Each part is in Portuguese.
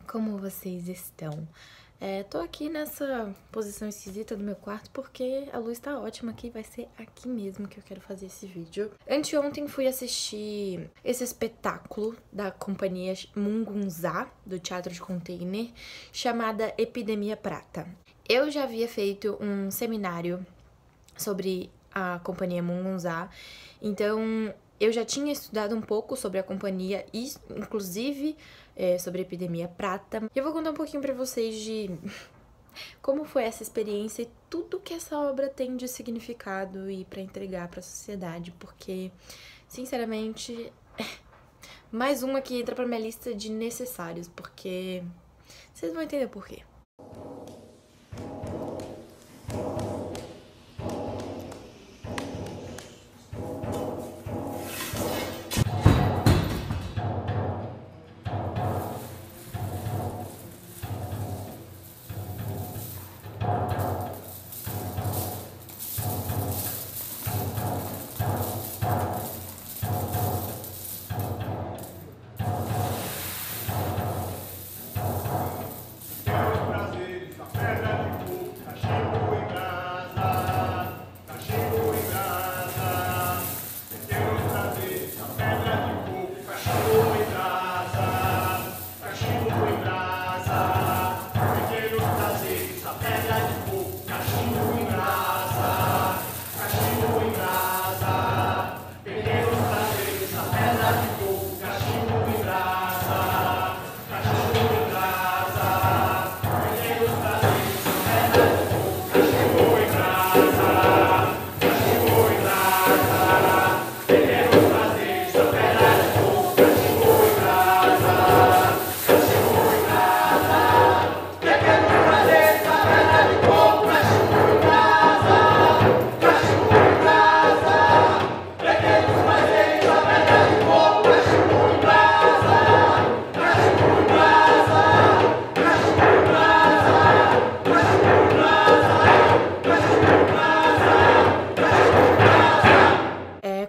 Como vocês estão? Tô aqui nessa posição esquisita do meu quarto porque a luz tá ótima aqui, vai ser aqui mesmo que eu quero fazer esse vídeo. Anteontem fui assistir esse espetáculo da companhia Mungunzá, do Teatro de Container, chamada Epidemia Prata. Eu já havia feito um seminário sobre a companhia Mungunzá, então eu já tinha estudado um pouco sobre a companhia e, inclusive, sobre a Epidemia Prata. Eu vou contar um pouquinho pra vocês de como foi essa experiência e tudo que essa obra tem de significado e pra entregar pra sociedade, porque, sinceramente, mais uma que entra pra minha lista de necessários, porque vocês vão entender por quê.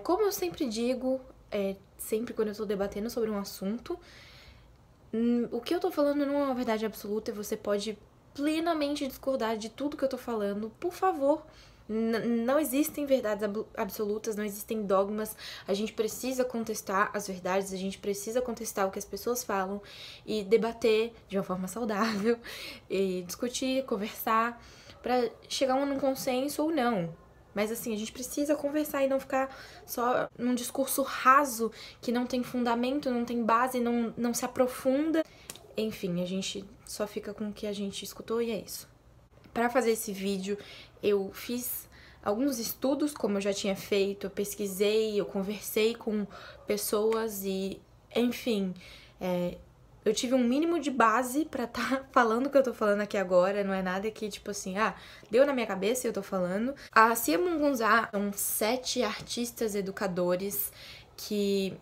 Como eu sempre digo, sempre quando eu tô debatendo sobre um assunto, o que eu tô falando não é uma verdade absoluta e você pode plenamente discordar de tudo que eu tô falando. Por favor, não existem verdades absolutas, não existem dogmas. A gente precisa contestar as verdades, a gente precisa contestar o que as pessoas falam e debater de uma forma saudável, e discutir, conversar, pra chegar a um consenso ou não. Mas assim, a gente precisa conversar e não ficar só num discurso raso, que não tem fundamento, não tem base, não se aprofunda. Enfim, a gente só fica com o que a gente escutou e é isso. Para fazer esse vídeo, eu fiz alguns estudos, como eu já tinha feito, eu pesquisei, eu conversei com pessoas e, enfim, eu tive um mínimo de base pra estar falando o que eu tô falando aqui agora, não é nada que, tipo assim, deu na minha cabeça e eu tô falando. A Cia Mungunzá são 7 artistas educadores que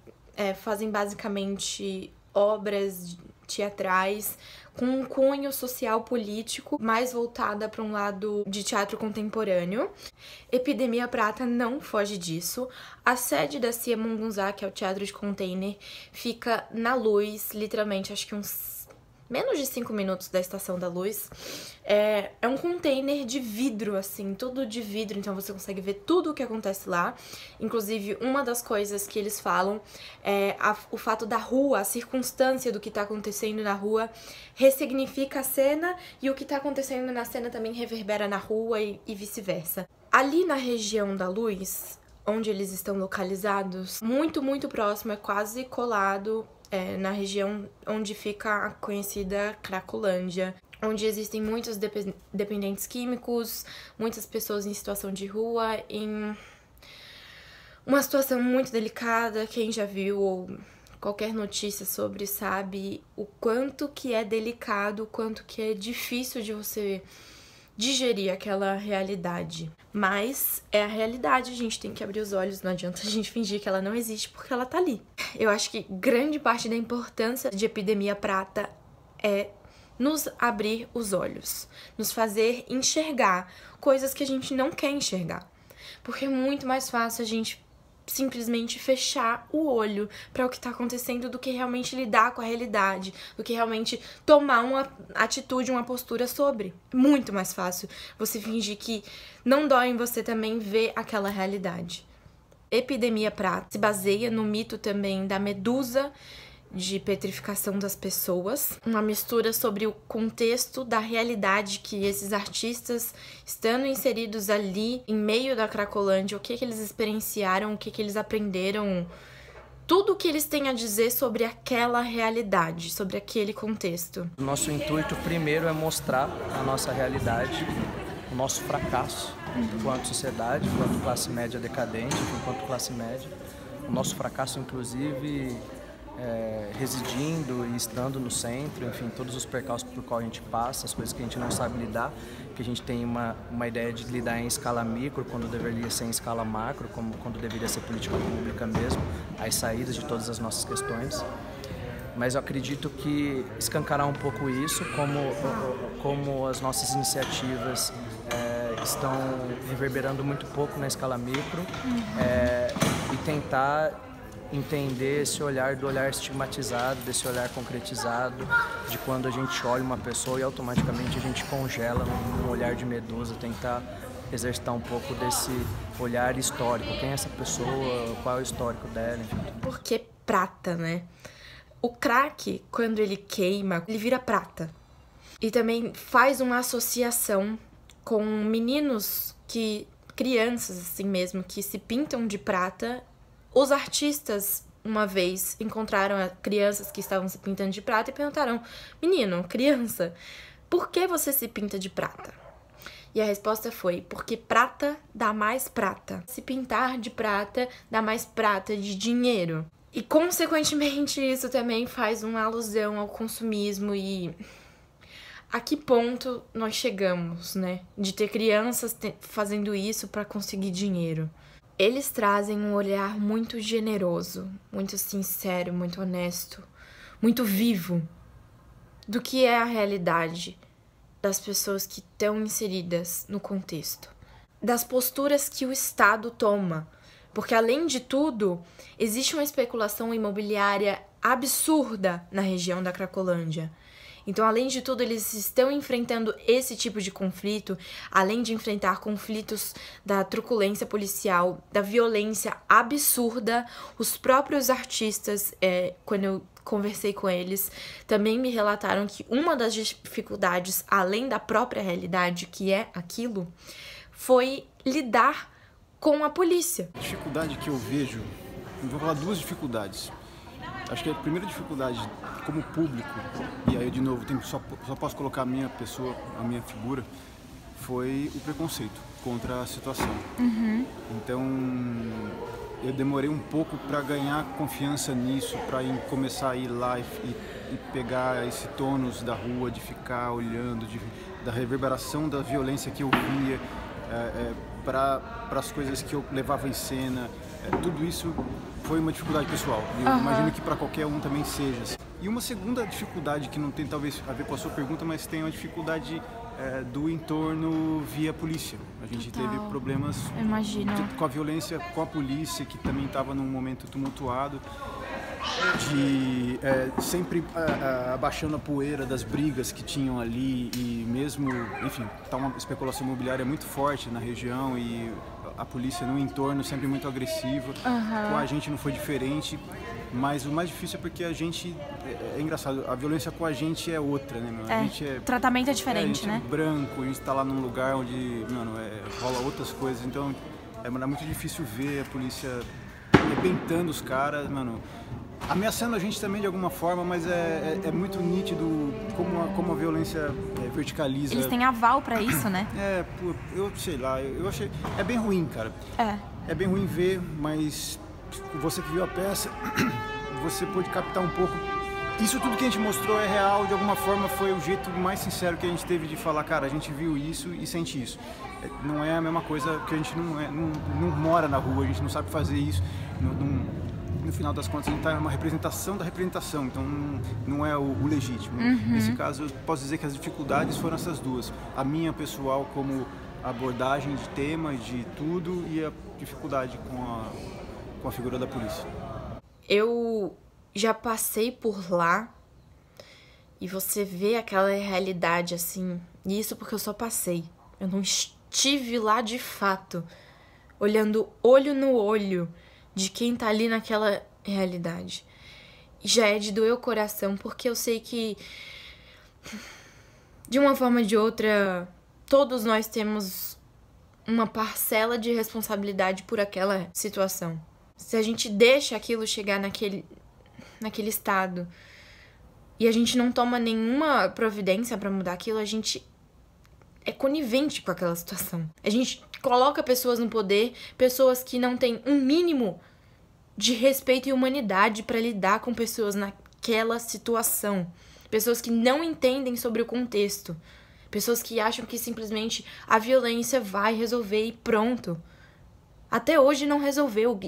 fazem basicamente obras teatrais com um cunho social político mais voltada para um lado de teatro contemporâneo. Epidemia Prata não foge disso. A sede da Cia Mungunzá, que é o Teatro de Container, fica na Luz, literalmente, acho que uns menos de 5 minutos da Estação da Luz. É um container de vidro, assim, tudo de vidro, então você consegue ver tudo o que acontece lá. Inclusive, uma das coisas que eles falam é o fato da rua, a circunstância do que tá acontecendo na rua ressignifica a cena e o que tá acontecendo na cena também reverbera na rua e vice-versa. Ali na região da Luz, onde eles estão localizados, muito, muito próximo, é quase colado na região onde fica a conhecida Cracolândia, onde existem muitos dependentes químicos, muitas pessoas em situação de rua, em uma situação muito delicada. Quem já viu ou qualquer notícia sobre sabe o quanto que é delicado, o quanto que é difícil de você digerir aquela realidade. Mas é a realidade, a gente tem que abrir os olhos, não adianta a gente fingir que ela não existe porque ela tá ali. Eu acho que grande parte da importância de Epidemia Prata é nos abrir os olhos, nos fazer enxergar coisas que a gente não quer enxergar. Porque é muito mais fácil a gente simplesmente fechar o olho para o que tá acontecendo do que realmente lidar com a realidade, do que realmente tomar uma atitude, uma postura sobre. Muito mais fácil você fingir que não dói em você também ver aquela realidade. Epidemia Prata se baseia no mito também da medusa de petrificação das pessoas, uma mistura sobre o contexto da realidade que esses artistas, estando inseridos ali em meio da Cracolândia, o que eles experienciaram, o que eles aprenderam, tudo o que eles têm a dizer sobre aquela realidade, sobre aquele contexto. O nosso intuito primeiro é mostrar a nossa realidade, o nosso fracasso enquanto sociedade, enquanto classe média decadente, enquanto classe média, o nosso fracasso inclusive residindo e estando no centro, enfim, todos os percalços por qual a gente passa, as coisas que a gente não sabe lidar, que a gente tem uma ideia de lidar em escala micro, quando deveria ser em escala macro, quando deveria ser política pública mesmo, as saídas de todas as nossas questões. Mas eu acredito que escancarar um pouco isso, como as nossas iniciativas estão reverberando muito pouco na escala micro, e tentar entender esse olhar do olhar estigmatizado, desse olhar concretizado, de quando a gente olha uma pessoa e automaticamente a gente congela num olhar de medusa, tentar exercitar um pouco desse olhar histórico. Quem é essa pessoa, qual é o histórico dela, enfim. Por que prata, né? O crack, quando ele queima, ele vira prata. E também faz uma associação com meninos crianças assim mesmo, que se pintam de prata. Os artistas, uma vez, encontraram crianças que estavam se pintando de prata e perguntaram: menino, criança, por que você se pinta de prata? E a resposta foi: porque prata dá mais prata. Se pintar de prata dá mais prata de dinheiro. E, consequentemente, isso também faz uma alusão ao consumismo e a que ponto nós chegamos, né? De ter crianças fazendo isso para conseguir dinheiro. Eles trazem um olhar muito generoso, muito sincero, muito honesto, muito vivo do que é a realidade das pessoas que estão inseridas no contexto, das posturas que o Estado toma, porque além de tudo, existe uma especulação imobiliária absurda na região da Cracolândia. Então, além de tudo, eles estão enfrentando esse tipo de conflito, além de enfrentar conflitos da truculência policial, da violência absurda. Os próprios artistas, quando eu conversei com eles, também me relataram que uma das dificuldades, além da própria realidade, que é aquilo, foi lidar com a polícia. A dificuldade que eu vejo, eu vou falar duas dificuldades. Acho que a primeira dificuldade como público, e aí de novo só posso colocar a minha pessoa, a minha figura, foi o preconceito contra a situação. Então eu demorei um pouco para ganhar confiança nisso, para começar a ir lá e pegar esse tônus da rua, de ficar olhando, da reverberação da violência que eu via, para as coisas que eu levava em cena. Tudo isso foi uma dificuldade pessoal. Eu imagino que para qualquer um também seja. E uma segunda dificuldade, que não tem talvez a ver com a sua pergunta, mas tem uma dificuldade do entorno via polícia. A gente teve problemas com a violência com a polícia, que também estava num momento tumultuado, de sempre abaixando a poeira das brigas que tinham ali, e mesmo, enfim, tá uma especulação imobiliária muito forte na região e a polícia no entorno sempre muito agressiva. Com a gente não foi diferente, mas o mais difícil é porque a gente, é engraçado, a violência com a gente é outra, né, meu? A gente o tratamento é diferente, né? É branco, a gente tá lá num lugar onde, mano, rola outras coisas, então é muito difícil ver a polícia arrebentando os caras, mano, ameaçando a gente também de alguma forma, mas é muito nítido como a violência verticaliza. Eles têm aval pra isso, né? Eu sei lá, eu achei... É bem ruim, cara. É bem ruim ver, mas você que viu a peça, você pôde captar um pouco. Isso tudo que a gente mostrou é real, de alguma forma foi o jeito mais sincero que a gente teve de falar, cara, a gente viu isso e sente isso. Não é a mesma coisa, que a gente não mora na rua, a gente não sabe fazer isso. No final das contas, a gente está em uma representação da representação, então não é o legítimo. Nesse caso, eu posso dizer que as dificuldades foram essas duas. A minha pessoal como abordagem de tema, de tudo, e a dificuldade com com a figura da polícia. Eu já passei por lá e você vê aquela realidade assim, e isso porque eu só passei. Eu não estive lá de fato, olhando olho no olho de quem tá ali naquela realidade. Já é de doer o coração, porque eu sei que, de uma forma ou de outra, todos nós temos uma parcela de responsabilidade por aquela situação. Se a gente deixa aquilo chegar naquele estado e a gente não toma nenhuma providência pra mudar aquilo, a gente é conivente com aquela situação. A gente coloca pessoas no poder, pessoas que não têm um mínimo de respeito e humanidade pra lidar com pessoas naquela situação. Pessoas que não entendem sobre o contexto. Pessoas que acham que simplesmente a violência vai resolver e pronto. Até hoje não resolveu.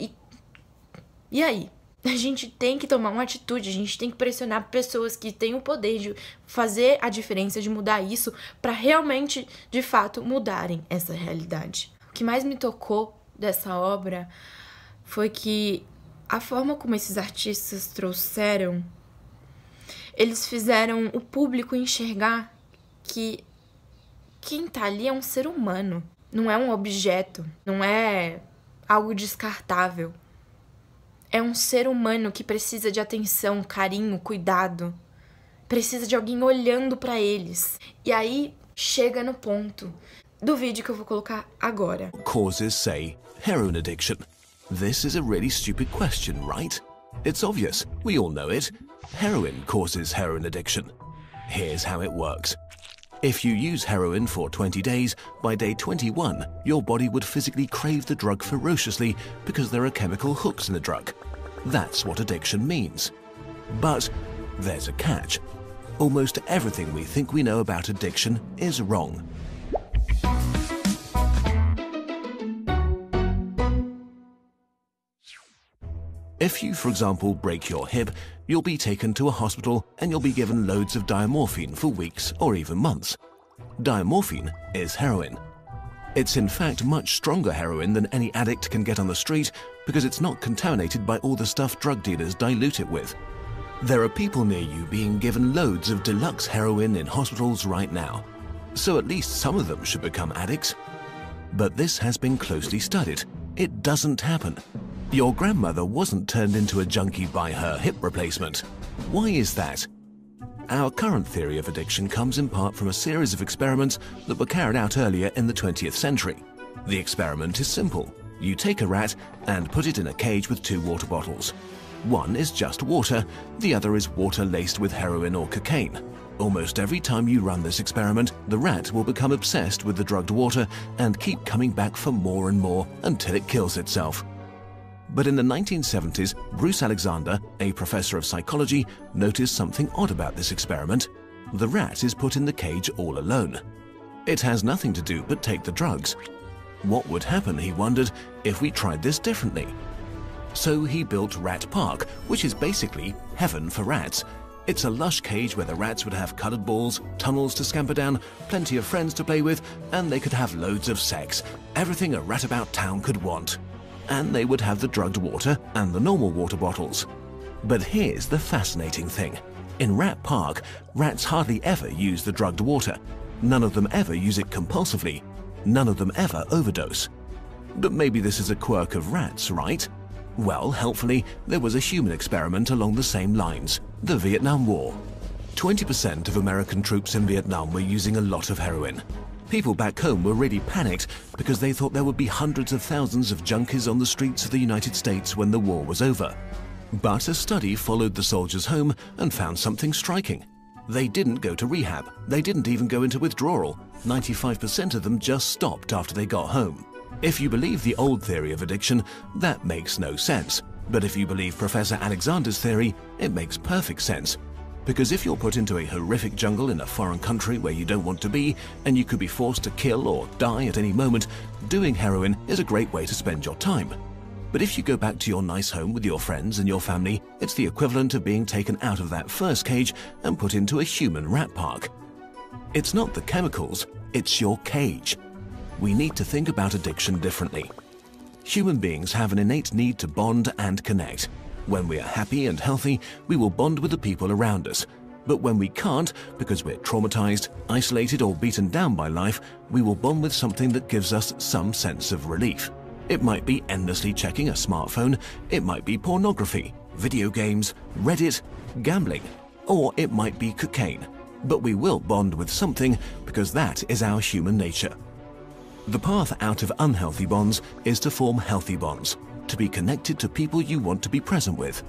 E aí? A gente tem que tomar uma atitude, a gente tem que pressionar pessoas que têm o poder de fazer a diferença, de mudar isso, pra realmente, de fato, mudarem essa realidade. O que mais me tocou dessa obra foi que a forma como esses artistas trouxeram, eles fizeram o público enxergar que quem tá ali é um ser humano, não é um objeto, não é algo descartável. É um ser humano que precisa de atenção, carinho, cuidado. Precisa de alguém olhando pra eles. E aí, chega no ponto do vídeo que eu vou colocar agora. Causes say heroin addiction. This is a really stupid question, right? It's obvious. We all know it. Heroin causes heroin addiction. Here's how it works. If you use heroin for 20 days, by day 21, your body would physically crave the drug ferociously because there are chemical hooks in the drug. That's what addiction means. But there's a catch. Almost everything we think we know about addiction is wrong. If you, for example, break your hip, you'll be taken to a hospital and you'll be given loads of diamorphine for weeks or even months. Diamorphine is heroin. It's in fact much stronger heroin than any addict can get on the street because it's not contaminated by all the stuff drug dealers dilute it with. There are people near you being given loads of deluxe heroin in hospitals right now. So at least some of them should become addicts. But this has been closely studied. It doesn't happen. Your grandmother wasn't turned into a junkie by her hip replacement. Why is that? Our current theory of addiction comes in part from a series of experiments that were carried out earlier in the 20th century. The experiment is simple. You take a rat and put it in a cage with 2 water bottles. One is just water, the other is water laced with heroin or cocaine. Almost every time you run this experiment, the rat will become obsessed with the drugged water and keep coming back for more and more until it kills itself. But in the 1970s, Bruce Alexander, a professor of psychology, noticed something odd about this experiment. The rat is put in the cage all alone. It has nothing to do but take the drugs. What would happen, he wondered, if we tried this differently? So he built Rat Park, which is basically heaven for rats. It's a lush cage where the rats would have coloured balls, tunnels to scamper down, plenty of friends to play with, and they could have loads of sex. Everything a rat about town could want. And they would have the drugged water and the normal water bottles. But here's the fascinating thing. In Rat Park, rats hardly ever use the drugged water. None of them ever use it compulsively. None of them ever overdose. But maybe this is a quirk of rats, right? Well, helpfully, there was a human experiment along the same lines, the Vietnam War. 20% of American troops in Vietnam were using a lot of heroin. People back home were really panicked because they thought there would be hundreds of thousands of junkies on the streets of the United States when the war was over. But a study followed the soldiers home and found something striking. They didn't go to rehab. They didn't even go into withdrawal. 95% of them just stopped after they got home. If you believe the old theory of addiction, that makes no sense. But if you believe Professor Alexander's theory, it makes perfect sense. Because if you're put into a horrific jungle in a foreign country where you don't want to be, and you could be forced to kill or die at any moment, doing heroin is a great way to spend your time. But if you go back to your nice home with your friends and your family, it's the equivalent of being taken out of that first cage and put into a human rat park. It's not the chemicals, it's your cage. We need to think about addiction differently. Human beings have an innate need to bond and connect. When we are happy and healthy, we will bond with the people around us. But when we can't, because we're traumatized, isolated, or beaten down by life, we will bond with something that gives us some sense of relief. It might be endlessly checking a smartphone, it might be pornography, video games, Reddit, gambling, or it might be cocaine. But we will bond with something because that is our human nature. The path out of unhealthy bonds is to form healthy bonds, to be connected to people you want to be present with.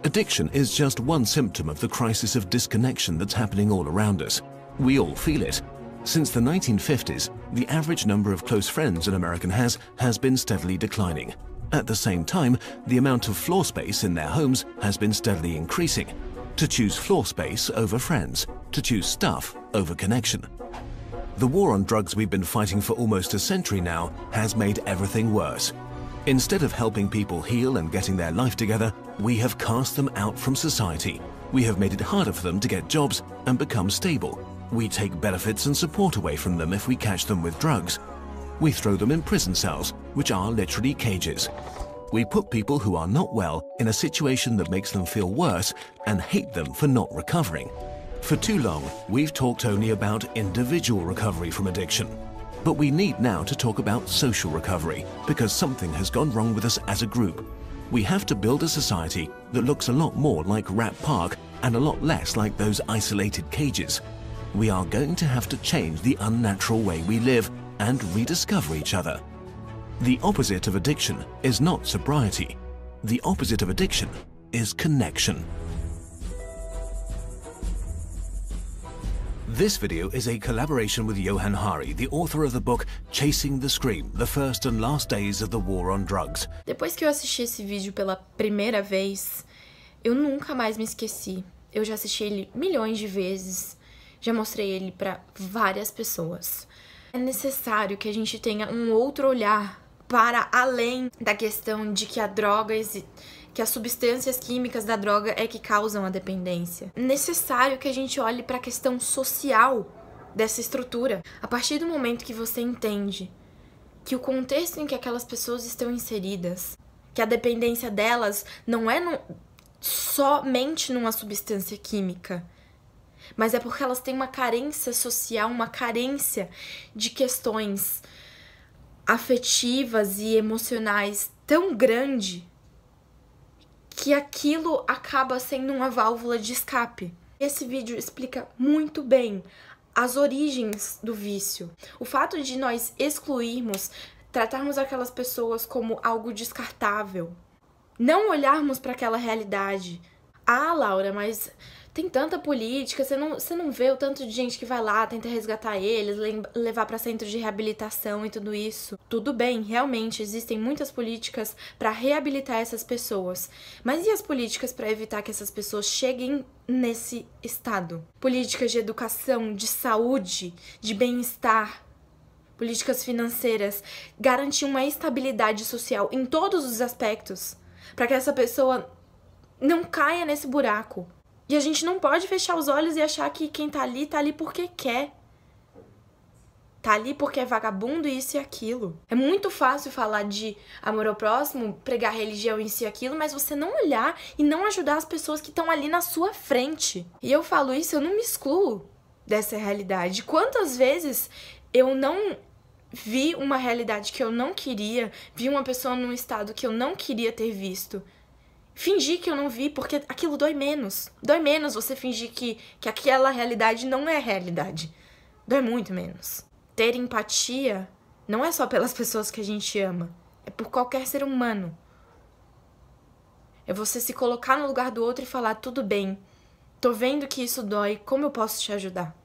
Addiction is just one symptom of the crisis of disconnection that's happening all around us. We all feel it. Since the 1950s, the average number of close friends an American has been steadily declining. At the same time, the amount of floor space in their homes has been steadily increasing. To choose floor space over friends, to choose stuff over connection. The war on drugs we've been fighting for almost a century now has made everything worse. Instead of helping people heal and getting their life together, we have cast them out from society. We have made it harder for them to get jobs and become stable. We take benefits and support away from them if we catch them with drugs. We throw them in prison cells, which are literally cages. We put people who are not well in a situation that makes them feel worse and hate them for not recovering. For too long, we've talked only about individual recovery from addiction. But we need now to talk about social recovery, because something has gone wrong with us as a group. We have to build a society that looks a lot more like Rat Park and a lot less like those isolated cages. We are going to have to change the unnatural way we live and rediscover each other. The opposite of addiction is not sobriety. The opposite of addiction is connection. This video is a collaboration with Johann Hari, the author of the book Chasing the Scream, The First and Last Days of the War on Drugs. Depois que eu assisti esse vídeo pela primeira vez, eu nunca mais me esqueci. Eu já assisti ele milhões de vezes, já mostrei ele para várias pessoas. É necessário que a gente tenha um outro olhar para além da questão de que a droga que as substâncias químicas da droga é que causam a dependência. É necessário que a gente olhe para a questão social dessa estrutura. A partir do momento que você entende que o contexto em que aquelas pessoas estão inseridas, que a dependência delas não é somente numa substância química, mas é porque elas têm uma carência social, uma carência de questões afetivas e emocionais tão grande que aquilo acaba sendo uma válvula de escape. Esse vídeo explica muito bem as origens do vício. O fato de nós excluirmos, tratarmos aquelas pessoas como algo descartável, não olharmos para aquela realidade. Ah, Laura, mas tem tanta política, você não vê o tanto de gente que vai lá, tenta resgatar eles, levar para centro de reabilitação e tudo isso. Tudo bem, realmente existem muitas políticas para reabilitar essas pessoas. Mas e as políticas para evitar que essas pessoas cheguem nesse estado? Políticas de educação, de saúde, de bem-estar, políticas financeiras, garantir uma estabilidade social em todos os aspectos, para que essa pessoa não caia nesse buraco. E a gente não pode fechar os olhos e achar que quem tá ali porque quer. Tá ali porque é vagabundo, isso e aquilo. É muito fácil falar de amor ao próximo, pregar religião, isso e aquilo, mas você não olhar e não ajudar as pessoas que estão ali na sua frente. E eu falo isso, eu não me excluo dessa realidade. Quantas vezes eu não vi uma realidade que eu não queria, vi uma pessoa num estado que eu não queria ter visto, fingir que eu não vi, porque aquilo dói menos. Dói menos você fingir que aquela realidade não é realidade. Dói muito menos. Ter empatia não é só pelas pessoas que a gente ama. É por qualquer ser humano. É você se colocar no lugar do outro e falar, tudo bem, tô vendo que isso dói, como eu posso te ajudar?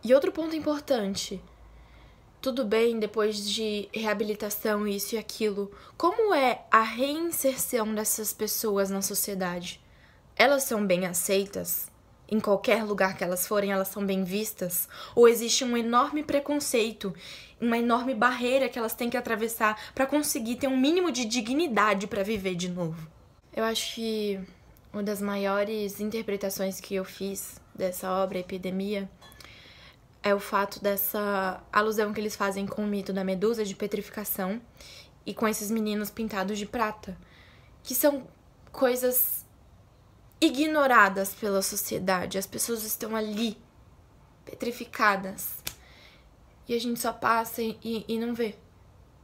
E outro ponto importante. Tudo bem, depois de reabilitação, isso e aquilo, como é a reinserção dessas pessoas na sociedade? Elas são bem aceitas? Em qualquer lugar que elas forem, elas são bem vistas? Ou existe um enorme preconceito, uma enorme barreira que elas têm que atravessar para conseguir ter um mínimo de dignidade para viver de novo? Eu acho que uma das maiores interpretações que eu fiz dessa obra, Epidemia, é o fato dessa alusão que eles fazem com o mito da medusa de petrificação e com esses meninos pintados de prata, que são coisas ignoradas pela sociedade. As pessoas estão ali, petrificadas, e a gente só passa e não vê.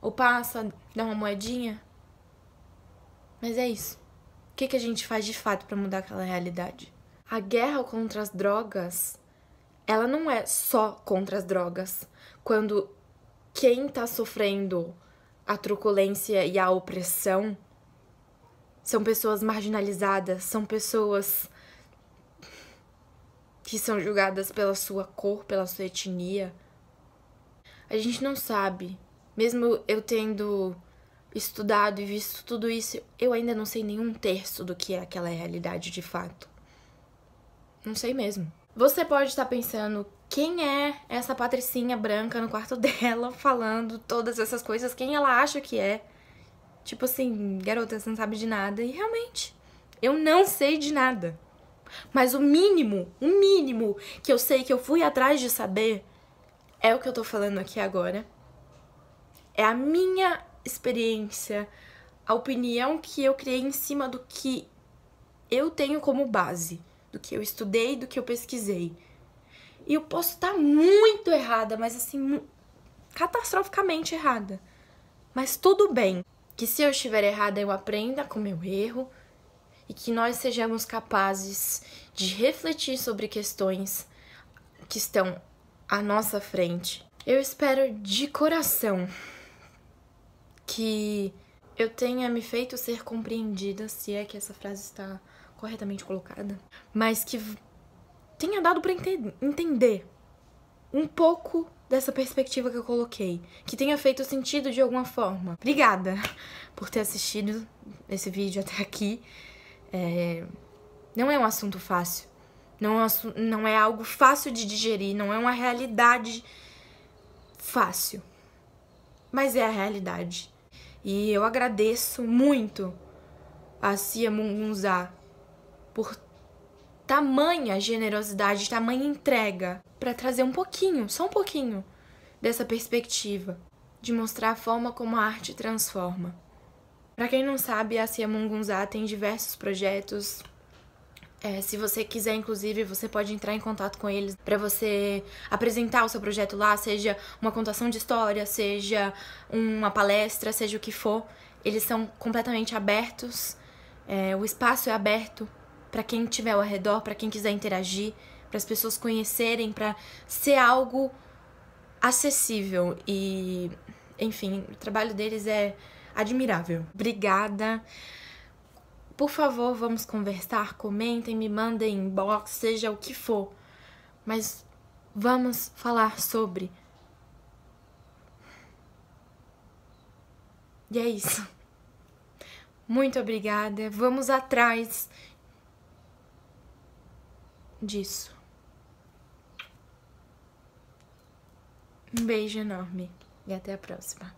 Ou passa, dá uma moedinha, mas é isso. O que a gente faz de fato pra mudar aquela realidade? A guerra contra as drogas, ela não é só contra as drogas. Quando quem tá sofrendo a truculência e a opressão são pessoas marginalizadas, são pessoas que são julgadas pela sua cor, pela sua etnia. A gente não sabe. Mesmo eu tendo estudado e visto tudo isso, eu ainda não sei nem 1/3 do que é aquela realidade de fato. Não sei mesmo. Você pode estar pensando, quem é essa patricinha branca no quarto dela falando todas essas coisas? Quem ela acha que é? Tipo assim, garota, você não sabe de nada. E realmente, eu não sei de nada. Mas o mínimo que eu sei, que eu fui atrás de saber, é o que eu tô falando aqui agora. É a minha experiência, a opinião que eu criei em cima do que eu tenho como base, do que eu estudei, do que eu pesquisei. E eu posso estar muito errada, mas assim, catastroficamente errada. Mas tudo bem. Que se eu estiver errada, eu aprenda com meu erro e que nós sejamos capazes de refletir sobre questões que estão à nossa frente. Eu espero de coração que eu tenha me feito ser compreendida, se é que essa frase está corretamente colocada, mas que tenha dado para entender um pouco dessa perspectiva que eu coloquei, que tenha feito sentido de alguma forma. Obrigada por ter assistido esse vídeo até aqui. Não é um assunto fácil, não é algo fácil de digerir, não é uma realidade fácil, mas é a realidade. E eu agradeço muito a Cia Mungunzá por tamanha generosidade, tamanha entrega para trazer um pouquinho, só um pouquinho, dessa perspectiva, de mostrar a forma como a arte transforma. Para quem não sabe, a Cia Mungunzá tem diversos projetos. Se você quiser, inclusive, você pode entrar em contato com eles para você apresentar o seu projeto lá, seja uma contação de história, seja uma palestra, seja o que for. Eles são completamente abertos, o espaço é aberto para quem estiver ao redor, para quem quiser interagir, para as pessoas conhecerem, para ser algo acessível. E, enfim, o trabalho deles é admirável. Obrigada. Por favor, vamos conversar, comentem, me mandem inbox, seja o que for. Mas vamos falar sobre. E é isso. Muito obrigada. Vamos atrás disso. Um beijo enorme e até a próxima.